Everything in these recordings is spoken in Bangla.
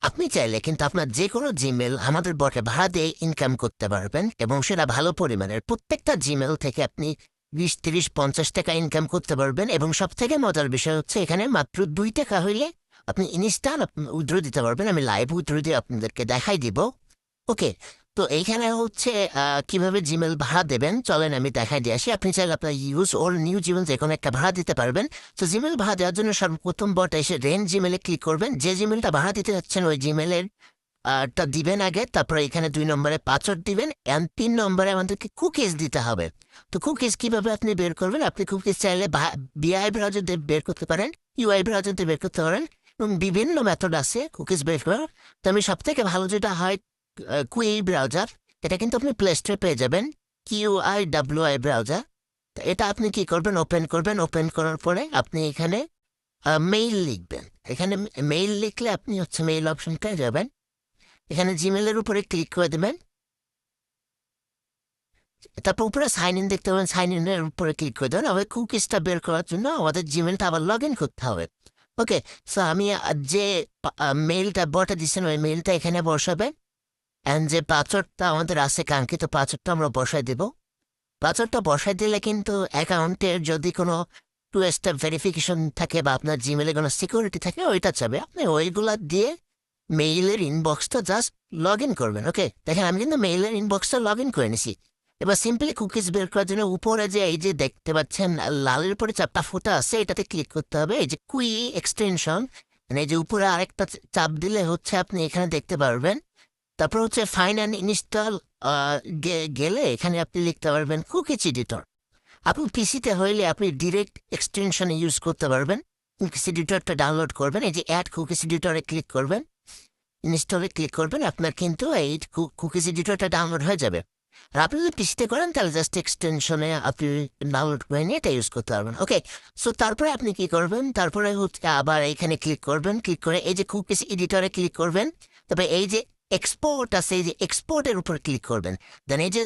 আপনি চাইলে কিন্তু আপনার যে কোনো জিমেল আমাদের বটে ভাড়া দিয়ে ইনকাম করতে পারবেন এবং সেটা ভালো পরিমাণের। প্রত্যেকটা জিমেল থেকে আপনি 20, 30, 50 টাকা ইনকাম করতে পারবেন এবং সবথেকে মজার বিষয় হচ্ছে এখানে মাত্র 2 টাকা হইলে আপনি ইনস্ট্যান্ট উইথড্র দিতে পারবেন। আমি লাইভ উইথড্র দিয়ে আপনাদেরকে দেখাই দিব। ওকে, তো এইখানে হচ্ছে কিভাবে জিমেল ভাড়া দেবেন চলেন আমি দেখাই দিয়ে আসি। আপনি চাইলে আপনার ইউজ ওর নিউ জিমেল যে কোনো একটা ভাড়া দিতে পারবেন। তো জিমেল ভাড়া দেওয়ার জন্য সর্বপ্রথম বটে এসে রেন জিমেলে ক্লিক করবেন। যে জিমেলটা ভাড়া দিতে যাচ্ছেন ওই জিমেলের টা দিবেন আগে, তারপরে এখানে 2 নম্বরে পাসওয়ার্ড দিবেন অ্যান্ড 3 নম্বরে আমাদেরকে কুকিজ দিতে হবে। তো কুকিজ কিভাবে আপনি বের করবেন? আপনি কুকিজ চাইলে বিআই ব্রাউজার দিয়ে বের করতে পারেন, ইউআই ব্রাউজার দিয়ে বের করতে পারেন এবং বিভিন্ন মেথড আছে কুকিজ বের করার। তো আমি সব থেকে ভালো যেটা হয় কুই ব্রাউজার, এটা কিন্তু আপনি প্লে স্টোরে পেয়ে যাবেন, QIWI ব্রাউজার। তো এটা আপনি কি করবেন? ওপেন করবেন। ওপেন করার পরে আপনি এখানে মেইল লিখবেন। এখানে মেইল লিখলে আপনি হচ্ছে মেইল অপশনটায় যাবেন, এখানে জিমেলের উপরে ক্লিক করে দেবেন। তারপর উপরে সাইন ইন দেখতে পাবেন, সাইন ইনের উপরে ক্লিক করে দেবেন। আবার কুকিজটা বের করার জন্য আমাদের জিমেলটা আবার লগ ইন করতে হবে। ওকে, সো আমি যে মেইলটা বটে দিচ্ছেন ওই মেইলটা এখানে বসাবেন অ্যান্ড যে পাসওয়ার্ডটা আমাদের আছে কাঙ্ক্ষিত পাসওয়ার্ডটা আমরা বসাই দেব। পাসওয়ার্ডটা বসাই দিলে কিন্তু অ্যাকাউন্টের যদি কোনো 2 স্টেপ ভেরিফিকেশন থাকে বা আপনার জিমেলে কোনো সিকিউরিটি থাকে ওইটা চাবে, আপনি ওইগুলা দিয়ে মেইলের ইনবক্সটা জাস্ট লগ ইন করবেন। ওকে, দেখেন আমি কিন্তু মেইলের ইনবক্সটা লগ ইন করে নিছি। এবার সিম্পলি কুকিজ বের করার জন্য উপরে যে এই যে দেখতে পাচ্ছেন লালের উপরে চাপটা ফোটা আছে এটাতে ক্লিক করতে হবে। এই যে কুই এক্সটেনশন, মানে এই যে উপরে আরেকটা চাপ দিলে হচ্ছে আপনি এখানে দেখতে পারবেন। তারপর হচ্ছে ফাইন অ্যান্ড ইনস্টল গেলে এখানে আপনি লিখতে পারবেন কুকিজ এডিটর। আপনি পিসিতে হইলে আপনি ডিরেক্ট এক্সটেনশনে ইউজ করতে পারবেন। কুকিজ এডিটরটা ডাউনলোড করবেন, এই যে অ্যাড কুকিজ এডিটরে ক্লিক করবেন, ইনস্টলে ক্লিক করবেন, আপনার কিন্তু এই কুকিজ এডিটরটা ডাউনলোড হয়ে যাবে। আর আপনি যদি পিসিতে করেন তাহলে জাস্ট এক্সটেনশনে আপনি ডাউনলোড করে নিয়ে এটা ইউজ করতে পারবেন। ওকে, সো তারপরে আপনি কি করবেন? তারপরে হচ্ছে আবার এখানে ক্লিক করবেন, ক্লিক করে এই যে কুকিজ এডিটরে ক্লিক করবেন। তবে এই যে এক্সপোর্ট আছে এই যে এক্সপোর্টের উপর ক্লিক করবেন। দেন এই যে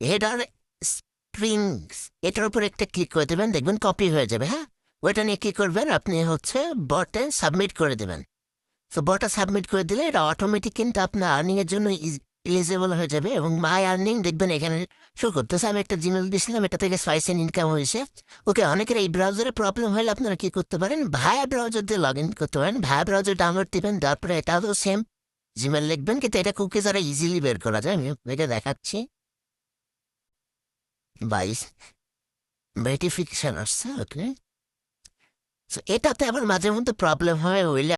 হেডার স্ট্রিংস এটার উপর একটা ক্লিক করে দেবেন, দেখবেন কপি হয়ে যাবে। হ্যাঁ, ওইটা নিয়ে কি করবেন? আপনি হচ্ছে বটে সাবমিট করে দেবেন। তো বটটা সাবমিট করে দিলে এটা অটোমেটিক কিন্তু আপনার আর্নিং এর জন্য এলিজিবল হয়ে যাবে এবং মাই আর্নিং দেখবেন এখানে শো করতেছে। আমি একটা জিমেল দিয়েছিলাম, এটা থেকে SWICE ইনকাম হয়েছে। ওকে, অনেকের এই ব্রাউজারে প্রবলেম হলে আপনারা কি করতে পারেন? ভায়া ব্রাউজার দিয়ে লগ ইন করতে পারেন। ভায়া ব্রাউজার ডাউনলোড দিবেন, তারপরে এটাও তো সেম জিমেল লিখবেন, কিন্তু এটা কুকিজ আরো ইজিলি বের করা যায়। আমি আপনাকে দেখাচ্ছি। বাইশ ভেরিফিকেশন আসছে। ওকে, এটাতে আবার মাঝে মধ্যে প্রবলেম হয় হইলে